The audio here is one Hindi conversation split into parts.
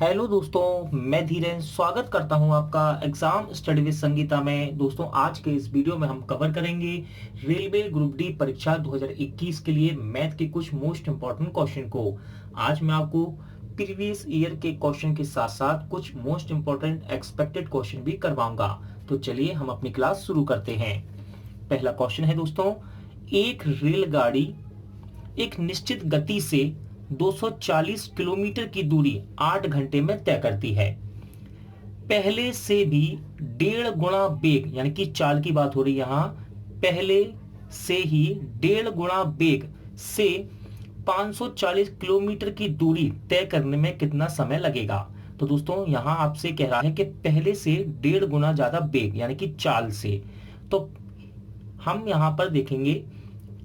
हेलो दोस्तों, मैं धीरेन स्वागत करता हूं आपका एग्जाम स्टडी विद संगीता में। दोस्तों, आज के इस वीडियो में हम कवर करेंगे रेलवे ग्रुप डी परीक्षा 2021 के लिए मैथ के कुछ मोस्ट इंपॉर्टेंट क्वेश्चन को। आज मैं आपको प्रीवियस ईयर के क्वेश्चन के साथ साथ कुछ मोस्ट इंपॉर्टेंट एक्सपेक्टेड क्वेश्चन भी करवाऊंगा। तो चलिए हम अपनी क्लास शुरू करते हैं। पहला क्वेश्चन है दोस्तों, एक रेलगाड़ी एक निश्चित गति से 240 किलोमीटर की दूरी 8 घंटे में तय करती है। पहले से भी 1.5 गुना वेग, यानी कि चाल की बात हो रही है यहां, पहले से ही 1.5 गुना वेग से 540 किलोमीटर की दूरी तय करने में कितना समय लगेगा। तो दोस्तों यहां आपसे कह रहा है कि पहले से 1.5 गुना ज्यादा वेग, यानी कि चाल से। तो हम यहां पर देखेंगे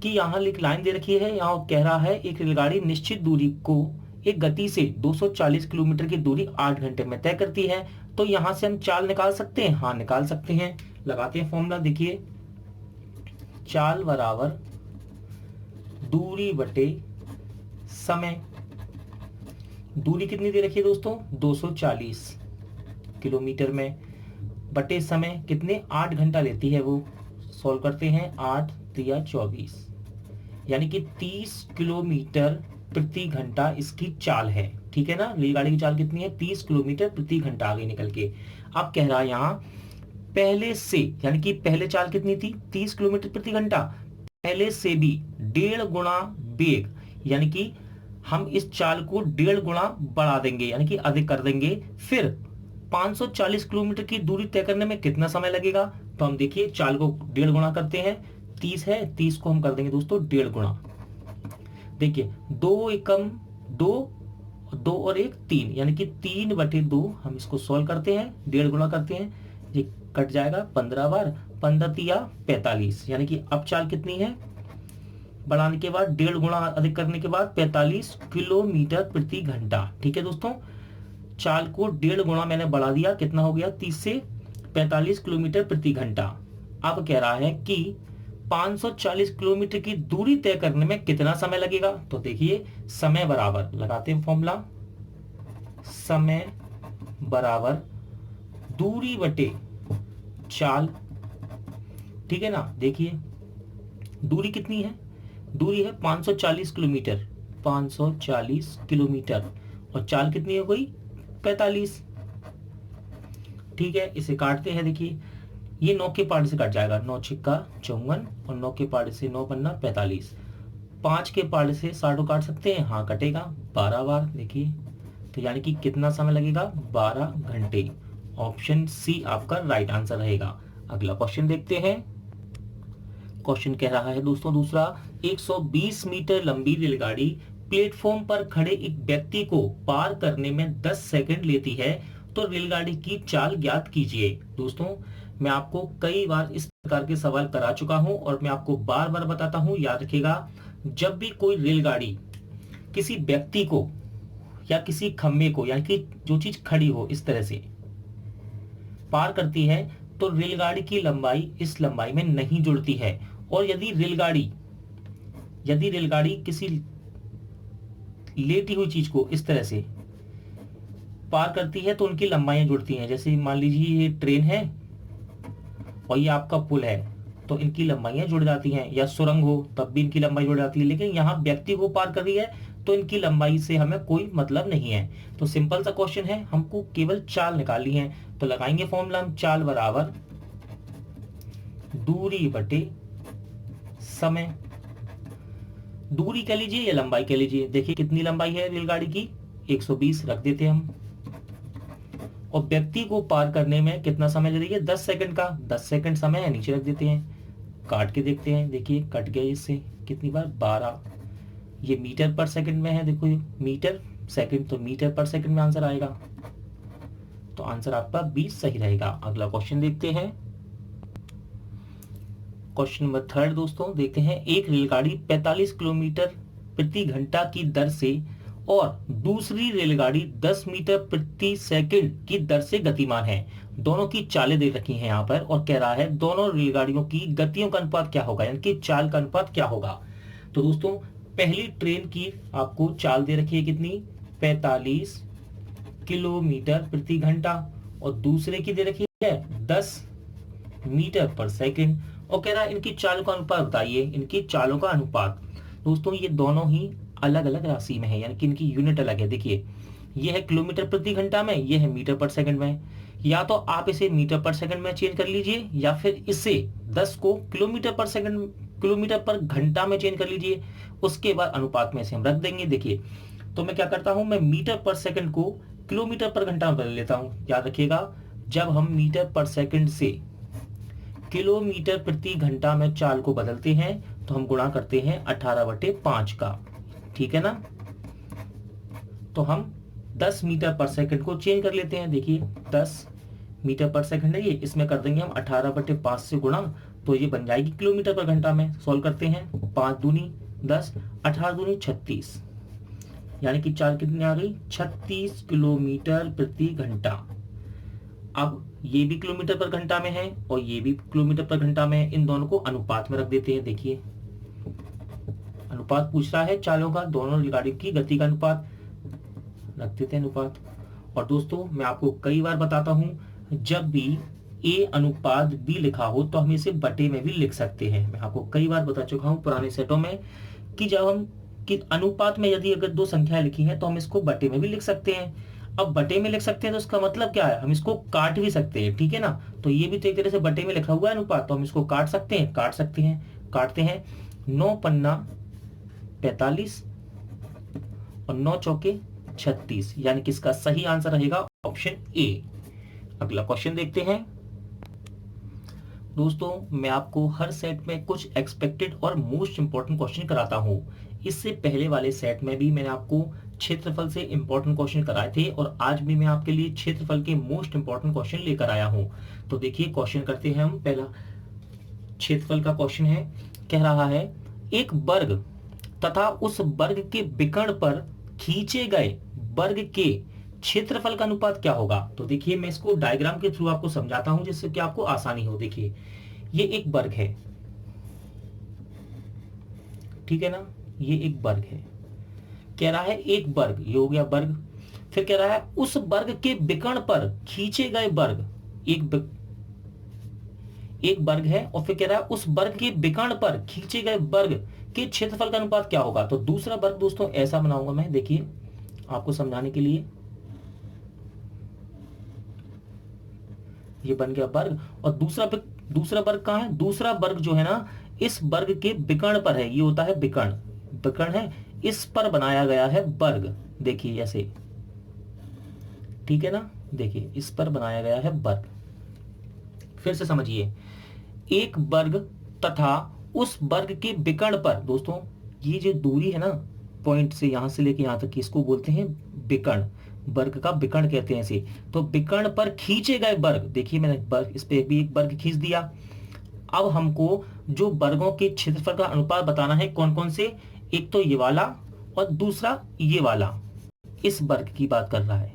कि यहाँ एक लाइन दे रखी है, यहाँ कह रहा है एक रेलगाड़ी निश्चित दूरी को एक गति से 240 किलोमीटर की दूरी 8 घंटे में तय करती है। तो यहां से हम चाल निकाल सकते हैं, हाँ निकाल सकते हैं। लगाते हैं फॉर्मूला, देखिए चाल बराबर दूरी बटे समय। दूरी कितनी दे रखी है दोस्तों, 240 किलोमीटर में, बटे समय कितने, 8 घंटा लेती है वो। सॉल्व करते हैं, 8 तिया 24, यानी कि 30 किलोमीटर प्रति घंटा इसकी चाल है। ठीक है ना, रेलगाड़ी की चाल कितनी है, 30 किलोमीटर प्रति घंटा आ गई निकल के। अब कह रहा है यहाँ पहले से, यानी कि पहले चाल कितनी थी, 30 किलोमीटर प्रति घंटा, पहले से भी 1.5 गुना वेग, यानी कि हम इस चाल को 1.5 गुना बढ़ा देंगे, यानी कि अधिक कर देंगे। फिर 540 किलोमीटर की दूरी तय करने में कितना समय लगेगा। तो हम देखिए चाल को 1.5 गुना करते हैं, 30 है, 30 को हम कर देंगे दोस्तों 1.5 गुना। देखिए 2 एकम 2, 2 और 1 3, यानी कि 3 बटे 2। हम इसको सॉल्व करते हैं, 1.5 गुना करते हैं, ये कट जाएगा 15 बार, 15 तिया 45, यानी कि अब चाल कितनी है, बढ़ाने के बाद 1.5 गुना अधिक करने के बाद 45 किलोमीटर प्रति घंटा। ठीक है दोस्तों, चाल को 1.5 गुना मैंने बढ़ा दिया, कितना हो गया, 30 से 45 किलोमीटर प्रति घंटा। अब कह रहा है कि 540 किलोमीटर की दूरी तय करने में कितना समय लगेगा। तो देखिए समय बराबर, लगाते हैं फॉर्मूला, समय बराबर दूरी बटे चाल। ठीक है ना, देखिए दूरी कितनी है, दूरी है 540 किलोमीटर, 540 किलोमीटर, और चाल कितनी हो गई, 45। ठीक है, इसे काटते हैं, देखिए ये 9 के पार्ट से कट जाएगा, 9 छिक्का 54, और 9 के पार्ट से 9 पन्ना 45, 5 के पार्ट से 60 काट सकते हैं, हाँ कटेगा 12 बार। देखिए तो यानी कि कितना समय लगेगा, 12 घंटे। ऑप्शन सी आपका राइट आंसर रहेगा। अगला क्वेश्चन देखते हैं। क्वेश्चन कह रहा है दोस्तों दूसरा, 120 मीटर लंबी रेलगाड़ी प्लेटफॉर्म पर खड़े एक व्यक्ति को पार करने में 10 सेकंड लेती है, तो रेलगाड़ी की चाल ज्ञात कीजिए। दोस्तों मैं आपको कई बार इस प्रकार के सवाल करा चुका हूं और मैं आपको बार बार बताता हूं, याद रखिएगा। जब भी कोई रेलगाड़ी किसी व्यक्ति को या किसी खम्भे को, यानी कि जो चीज खड़ी हो इस तरह से पार करती है, तो रेलगाड़ी की लंबाई इस लंबाई में नहीं जुड़ती है। और यदि रेलगाड़ी किसी लेटी हुई चीज को इस तरह से पार करती है तो उनकी लंबाइयां जुड़ती हैं। जैसे मान लीजिए ये ट्रेन है और ये आपका पुल है, तो इनकी लंबाइयां जुड़ जाती हैं, या सुरंग हो तब भी इनकी लंबाई जुड़ जाती है। लेकिन यहाँ व्यक्ति को पार कर रही है तो इनकी लंबाई से हमें कोई मतलब नहीं है। तो सिंपल सा क्वेश्चन है, हमको केवल चाल निकालनी है। तो लगाएंगे फॉर्मूला हम, चाल बराबर दूरी बटे समय। दूरी कह लीजिए या लंबाई कह लीजिए, देखिए कितनी लंबाई है रेलगाड़ी की, 120 रख देते हैं हम। और व्यक्ति को पार करने में कितना समय ले रही है, 10 सेकंड का, 10 सेकंड समय है, नीचे रख देते हैं। काट के देखते हैं, देखिए कट गया इससे कितनी बार, 12। ये मीटर पर सेकंड में है, देखो ये मीटर सेकंड, तो मीटर पर सेकंड में आंसर आएगा। तो आंसर आपका 20 सही रहेगा। अगला क्वेश्चन देखते हैं। क्वेश्चन नंबर 3 दोस्तों देखते हैं, एक रेलगाड़ी 45 किलोमीटर प्रति घंटा की दर से और दूसरी रेलगाड़ी 10 मीटर प्रति सेकंड की दर से गतिमान है। दोनों की चालें दे रखी हैं यहाँ पर, और कह रहा है दोनों रेलगाड़ियों की गतियों का अनुपात क्या होगा, यानी कि चाल का अनुपात क्या होगा। तो दोस्तों पहली ट्रेन की आपको चाल दे रखी है कितनी, 45 किलोमीटर प्रति घंटा, और दूसरे की दे रखी है 10 मीटर पर सेकंड, और कह रहा है इनकी चालों का अनुपात बताइए, इनकी चालों का अनुपात। दोस्तों ये दोनों ही अलग अलग राशि में है, यानी कि इनकी यूनिट अलग है। देखिए ये है किलोमीटर प्रति घंटा में, ये है मीटर पर सेकंड में। या तो आप इसे मीटर पर सेकंड में चेंज कर लीजिए, या फिर इसे 10 को किलोमीटर पर सेकंड, किलोमीटर पर घंटा में चेंज कर लीजिए, उसके बाद अनुपात में से हम रख देंगे। देखिए तो मैं क्या करता हूं, मैं मीटर पर सेकंड को किलोमीटर पर घंटा में बदल लेता हूं। याद रखिएगा, जब हम मीटर पर सेकंड से किलोमीटर प्रति घंटा में चाल को बदलते हैं तो हम गुणा करते हैं 18/5 का, ठीक है ना। तो हम 10 मीटर पर सेकंड को चेंज कर लेते हैं। देखिए 10 मीटर पर सेकंड है ये, इसमें कर देंगे हम 18/5 से गुणा, तो ये बन जाएगी किलोमीटर पर घंटा में। सॉल्व करते हैं, 5 दूनी 10, 18 दूनी 36, यानी कि चाल कितनी आ गई, 36 किलोमीटर प्रति घंटा। अब ये भी किलोमीटर पर घंटा में है और ये भी किलोमीटर पर घंटा में है, इन दोनों को अनुपात में रख देते हैं। देखिए अनुपात पूछ रहा है चालों का, दोनों गाड़ियों की गति का अनुपात, रख देते हैं अनुपात। और दोस्तों मैं आपको कई बार बताता हूं, जब भी ए अनुपात बी लिखा हो तो हम इसे बटे में भी लिख सकते हैं। मैं आपको कई बार बता चुका हूं पुराने सेटों में कि जब हम कि अनुपात में यदि अगर दो संख्याएं लिखी हैं तो हम इसको बटे में भी लिख सकते हैं। अब बटे में लिख सकते हैं तो इसका मतलब क्या है, हम इसको काट भी सकते हैं, ठीक है ना। तो ये भी तो एक तरह से बटे में लिखा हुआ है अनुपात, तो हम इसको काट सकते हैं, काटते हैं। 9 पन्ना 45 और 9 चौके 36, यानी कि इसका सही आंसर रहेगा ऑप्शन ए। अगला क्वेश्चन देखते हैं। दोस्तों मैं आपको हर सेट में कुछ एक्सपेक्टेड और मोस्ट इंपॉर्टेंट क्वेश्चन कराता हूं। इससे पहले वाले सेट में भी मैंने आपको क्षेत्रफल से इंपॉर्टेंट क्वेश्चन कराए थे, और आज भी मैं आपके लिए क्षेत्रफल के मोस्ट इंपॉर्टेंट क्वेश्चन लेकर आया हूं। तो देखिए क्वेश्चन करते हैं हम। पहला क्षेत्रफल का क्वेश्चन है, कह रहा है एक वर्ग तथा उस वर्ग के विकर्ण पर खींचे गए वर्ग के क्षेत्रफल का अनुपात क्या होगा। तो देखिए मैं इसको डायग्राम के थ्रू आपको समझाता हूं जिससे कि आपको आसानी हो। देखिए ये एक वर्ग है, ठीक है ना, ये एक वर्ग है। कह रहा है एक वर्ग, ये हो गया वर्ग। फिर कह रहा है उस वर्ग के विकर्ण पर खींचे गए वर्ग, एक वर्ग है, और फिर कह रहा है उस वर्ग के विकर्ण पर खींचे गए वर्ग के क्षेत्रफल का अनुपात क्या होगा। तो दूसरा वर्ग दोस्तों ऐसा बनाऊंगा मैं, देखिए आपको समझाने के लिए। ये बन गया वर्ग, और दूसरा वर्ग कहां है, दूसरा वर्ग जो है ना इस वर्ग के विकर्ण पर है, ये होता है विकर्ण, विकर्ण है, इस पर बनाया गया है वर्ग। देखिए ऐसे, ठीक है ना, देखिए इस पर बनाया गया है वर्ग। फिर से समझिए, एक वर्ग तथा उस वर्ग के विकर्ण पर, दोस्तों ये जो दूरी है ना पॉइंट से यहां से लेके यहां तक की, इसको बोलते हैं विकर्ण, वर्ग का विकर्ण कहते हैं इसे। तो विकर्ण पर खींचे गए वर्ग, देखिए मैंने वर्ग, इस पे भी एक वर्ग खींच दिया। अब हमको जो वर्गों के क्षेत्रफल का अनुपात बताना है, कौन कौन से, एक तो ये वाला और दूसरा ये वाला, इस वर्ग की बात कर रहा है,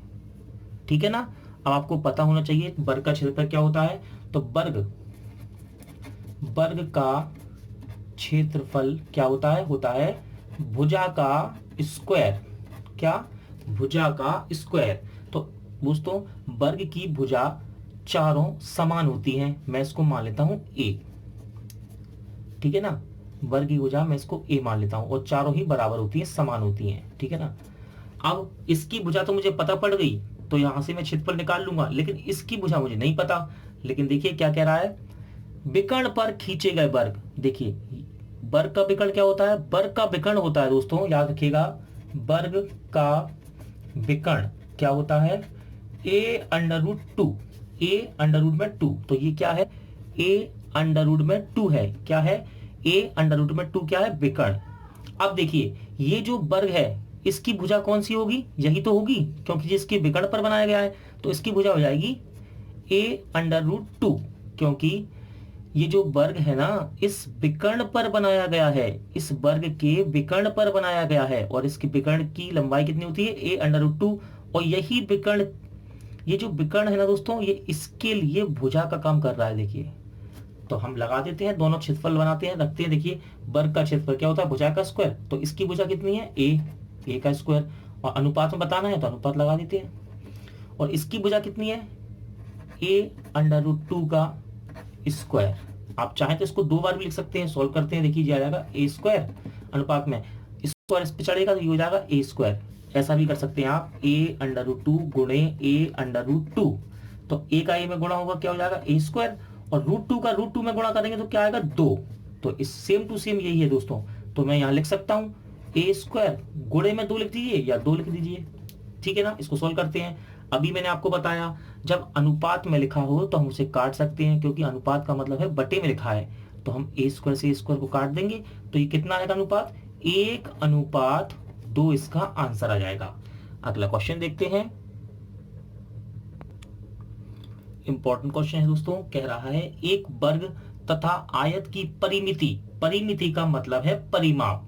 ठीक है ना। अब आपको पता होना चाहिए वर्ग का क्षेत्रफल क्या होता है। तो वर्ग का क्षेत्रफल क्या होता है भुजा का स्क्वायर, क्या, भुजा का स्क्वायर। तो दोस्तों वर्ग की भुजा चारों समान होती हैं, मैं इसको मान लेता हूं ए, ठीक है ना, वर्ग की भुजा मैं इसको ए मान लेता हूं, और चारों ही बराबर होती हैं, समान होती हैं, ठीक है ना। अब इसकी भुजा तो मुझे पता पड़ गई, तो यहां से मैं क्षेत्रफल निकाल लूंगा, लेकिन इसकी भुजा मुझे नहीं पता। लेकिन देखिए क्या कह रहा है, विकर्ण पर खींचे गए वर्ग। देखिए वर्ग का विकर्ण क्या होता है, वर्ग का विकर्ण होता है दोस्तों, याद रखिएगा, वर्ग का विकर्ण क्या होता है, a√2, a√2। तो ये क्या है, a√2 है, क्या है, a√2 क्या है, विकर्ण। अब देखिए ये जो वर्ग है इसकी भुजा कौन सी होगी, यही तो होगी, क्योंकि जिसके विकर्ण पर बनाया गया है, तो इसकी भुजा हो जाएगी a√2, क्योंकि ये जो वर्ग है ना इस विकर्ण पर बनाया गया है, इस वर्ग के विकर्ण पर बनाया गया है, और इसके विकर्ण की लंबाई कितनी होती है, a√2। और यही विकर्ण, ये जो विकर्ण है ना दोस्तों, ये इसके लिए भुजा का काम कर रहा है। देखिए तो हम लगा देते हैं, दोनों क्षेत्रफल बनाते हैं, रखते हैं। देखिए वर्ग का क्षेत्रफल क्या होता है, भुजा का स्क्वायर, तो इसकी भुजा कितनी है, ए का स्क्वायर, और अनुपात में बताना है तो अनुपात लगा देते हैं। और इसकी भुजा कितनी है, ए अंडर रूट 2 का स्क्वायर। आप चाहें तो इसको 2 बार भी लिख सकते हैं, सॉल्व करते हैं, देखिए आ जाएगा ए स्क्वायर अनुपात में स्क्वायर इस पे चढ़ेगा तो ये हो जाएगा ए स्क्वायर। ऐसा भी कर सकते हैं आप, ए अंडर रूट 2 गुणे ए अंडर रूट 2, तो ए का ए में गुणा होगा क्या हो जाएगा ए स्क्वायर, और रूट 2 का रूट 2 में गुणा करेंगे तो क्या आएगा 2। तो इस सेम टू सेम यही है दोस्तों, तो मैं यहाँ लिख सकता हूँ ए स्क्वायर गुणे में 2 लिख दीजिए या 2 लिख दीजिए, ठीक है ना। इसको सॉल्व करते हैं। अभी मैंने आपको बताया जब अनुपात में लिखा हो तो हम उसे काट सकते हैं, क्योंकि अनुपात का मतलब है बटे में लिखा है, तो हम ए स्क्वायर से ए स्क्वायर को काट देंगे तो ये कितना आएगा अनुपात, 1:2 इसका आंसर आ जाएगा। अगला क्वेश्चन देखते हैं। इंपॉर्टेंट क्वेश्चन है दोस्तों, कह रहा है एक वर्ग तथा आयत की परिमिति, परिमिति का मतलब है परिमाप,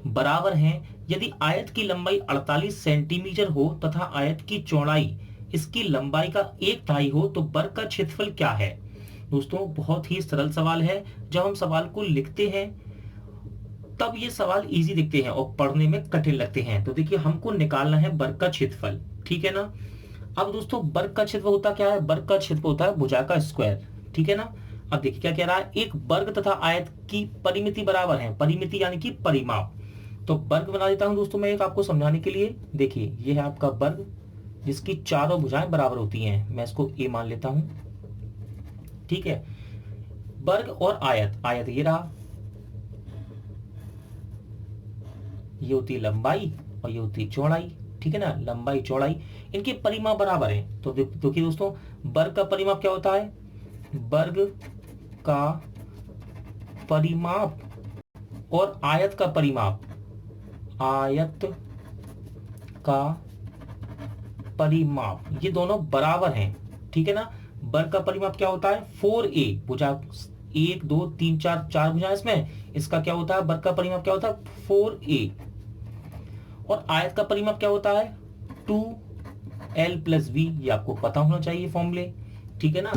बराबर हैं यदि आयत की लंबाई 48 सेंटीमीटर हो तथा आयत की चौड़ाई इसकी लंबाई का 1/2 हो तो वर्ग का क्षेत्रफल क्या है। दोस्तों बहुत ही सरल सवाल है, जब हम सवाल को लिखते हैं तब ये सवाल इजी दिखते हैं और पढ़ने में कठिन लगते हैं। तो देखिए हमको निकालना है वर्ग का क्षेत्रफल, ठीक है ना। अब दोस्तों वर्ग का क्षेत्रफल होता क्या है, वर्ग का क्षेत्रफल होता है भुजा का स्क्वायर, ठीक है ना। अब देखिए क्या कह रहा है, एक वर्ग तथा आयत की परिमिति बराबर है, परिमिति यानी कि परिमाप। तो वर्ग बना देता हूं दोस्तों मैं एक आपको समझाने के लिए। देखिए ये है आपका वर्ग जिसकी चारों भुजाएं बराबर होती हैं, मैं इसको ए मान लेता हूं, ठीक है। वर्ग और आयत, आयत ये रहा, ये होती है लंबाई और ये होती है चौड़ाई, ठीक है ना। लंबाई चौड़ाई इनके परिमाप बराबर हैं। तो देखिए दोस्तों वर्ग का परिमाप क्या होता है, वर्ग का परिमाप और आयत का परिमाप, आयत का परिमाप ये दोनों बराबर हैं, ठीक है ना। वर्ग का परिमाप क्या होता है 4a, भुजा 1 2 3 4 4 भुजा इसमें, इसका क्या होता है वर्ग का परिमाप क्या होता है 4a, और आयत का परिमाप क्या होता है 2l + b, ये आपको पता होना चाहिए फॉर्मूले, ठीक है ना।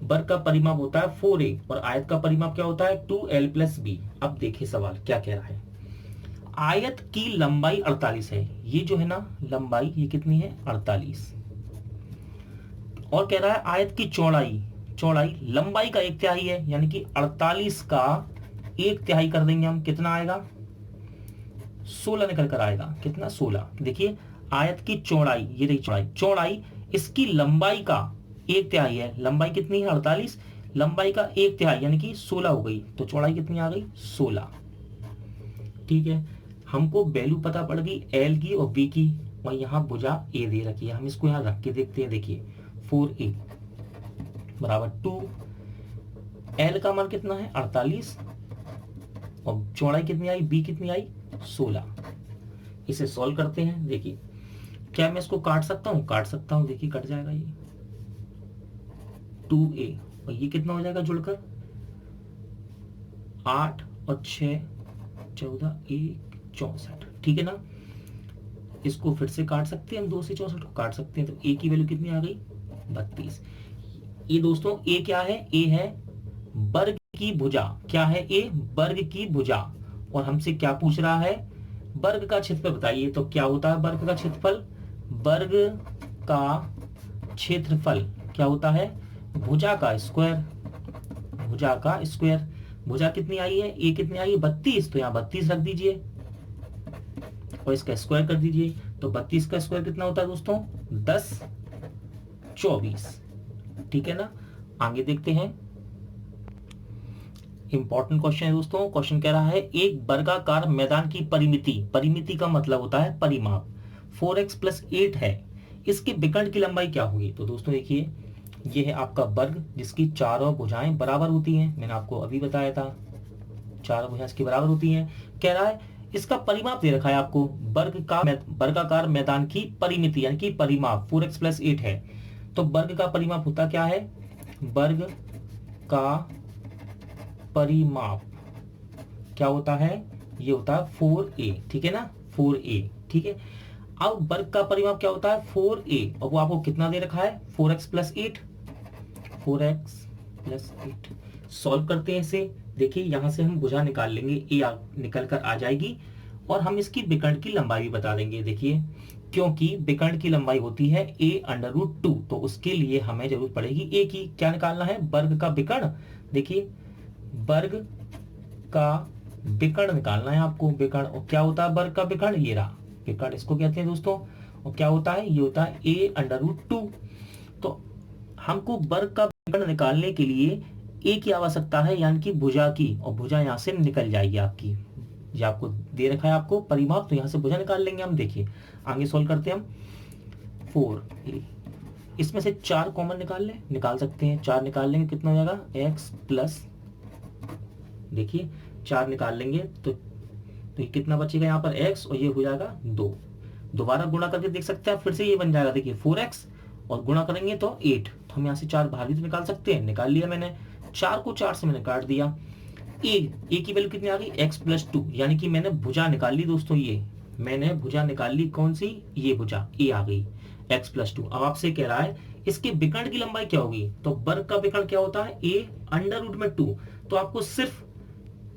वर्ग का परिमाप होता है 4a और आयत का परिमाप क्या होता है 2l + b। अब देखिए सवाल क्या कह रहा है, आयत की लंबाई 48 है, ये जो है ना लंबाई ये कितनी है 48, और कह रहा है आयत की चौड़ाई, चौड़ाई लंबाई का 1/3 है, यानी कि 48 का 1/3 कर देंगे हम, कितना आएगा 16 निकल कर आएगा, कितना 16। देखिए आयत की चौड़ाई, ये रही चौड़ाई, चौड़ाई इसकी लंबाई का 1/3 है, लंबाई कितनी है 48, लंबाई का 1/3 यानी कि 16 हो गई, तो चौड़ाई कितनी आ गई 16, ठीक है। हमको वैल्यू पता पड़ गई एल की और बी की, और यहाँ भुजा ए दे रखी है, हम इसको यहाँ रख के देखते हैं। देखिए 4a बराबर 2, एल का मान कितना है 48 और चौड़ाई कितनी आई बी कितनी आई 16। इसे सॉल्व करते हैं। देखिए क्या मैं इसको काट सकता हूँ, काट सकता हूँ, देखिए कट जाएगा ये 2a और ये कितना हो जाएगा जुड़कर 8 और 6 14 1 64, ठीक है ना। इसको फिर से काट सकते हैं हम, 2 से 64 को काट सकते हैं, तो a की वैल्यू कितनी आ गई 32। ये दोस्तों a क्या है, a है वर्ग की भुजा, क्या है a वर्ग की भुजा, और हमसे क्या पूछ रहा है वर्ग का क्षेत्रफल बताइए। तो क्या होता है वर्ग का क्षेत्रफल, वर्ग का क्षेत्रफल क्या होता है भुजा का स्क्वायर, भुजा का स्क्वायर। भुजा कितनी आई है a कितनी आई है 32, तो यहाँ 32 रख दीजिए और इसका स्क्वायर कर दीजिए, तो 32 का स्क्वायर कितना होता है दोस्तों 10 24, ठीक है ना। आगे देखते हैं, इंपॉर्टेंट क्वेश्चन है दोस्तों। क्वेश्चन कह रहा है एक वर्गाकार मैदान की परिमिति, परिमिति का मतलब होता है परिमाप 4x + 8 है, इसके विकर्ण की लंबाई क्या होगी। तो दोस्तों देखिए ये है आपका वर्ग जिसकी चारों भुजाएं बराबर होती हैं, मैंने आपको अभी बताया था चारों भुजाएं इसकी बराबर होती हैं। कह रहा है इसका परिमाप दे रखा है आपको, वर्गाकार मैदान की परिमिति यानी कि परिमाप 4x + 8 है, तो वर्ग का परिमाप होता क्या है, वर्ग का परिमाप क्या होता है, ये होता है 4a, ठीक है ना 4a, ठीक है। अब वर्ग का परिमाप क्या होता है 4a, और वो आपको कितना दे रखा है 4x + 8, 4x + 8। सॉल्व करते हैं इसे। देखिए यहां से हम भुजा निकाल लेंगे, ए निकल कर आ जाएगी और हम इसकी विकर्ण की लंबाई भी बता देंगे। देखिए, क्योंकि विकर्ण की लंबाई होती है a√2, तो उसके लिए हमें जरूरत पड़ेगी a की। क्या निकालना है? वर्ग का विकर्ण। देखिए, वर्ग का विकर्ण निकालना है आपको। विकर्ण, और क्या होता है वर्ग का विकर्ण? ये रहा विकर्ण, इसको कहते हैं दोस्तों। और क्या होता है? ये होता है a√2। तो हमको वर्ग का विकर्ण निकालने के लिए a की आवश्यकता है, यानी कि भुजा की, और भुजा यहाँ से निकल जाएगी आपकी। ये आपको दे रखा है आपको परिमाप, तो यहाँ से भुजा निकाल लेंगे हम। देखिए, आगे सोल्व करते हैं हम। 4, इसमें से 4 कॉमन निकाल सकते हैं। 4 निकाल लेंगे, कितना हो जाएगा? x प्लस, देखिए 4 निकाल लेंगे तो ये कितना बचेगा यहाँ पर? x, और ये हो जाएगा 2। दोबारा गुणा करके देख सकते हैं, फिर से ये बन जाएगा। देखिए 4x, और गुणा करेंगे तो 8। तो हम यहाँ से 4 बाहर भी तो निकाल सकते हैं। निकाल लिया मैंने, 4 को 4 से मैंने काट दिया। ए की वैल्यू कितनी आ गई? x प्लस 2, यानी कि मैंने भुजा निकाल ली दोस्तों। ये मैंने भुजा निकाल ली, कौन सी? ये भुजा ए आ गई, x प्लस 2। अब आपसे कह रहा है इसके विकर्ण की लंबाई क्या होगी? तो वर्ग का विकर्ण क्या होता है? a√2। तो आपको सिर्फ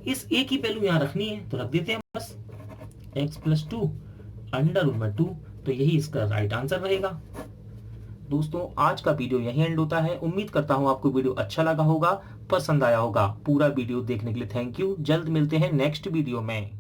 इस a की वैल्यू यहाँ रखनी है, तो रख देते हैं बस, x प्लस 2 √2। तो यही इसका राइट आंसर रहेगा। दोस्तों, आज का वीडियो यही एंड होता है। उम्मीद करता हूँ आपको वीडियो अच्छा लगा होगा, पसंद आया होगा। पूरा वीडियो देखने के लिए थैंक यू। जल्द मिलते हैं नेक्स्ट वीडियो में।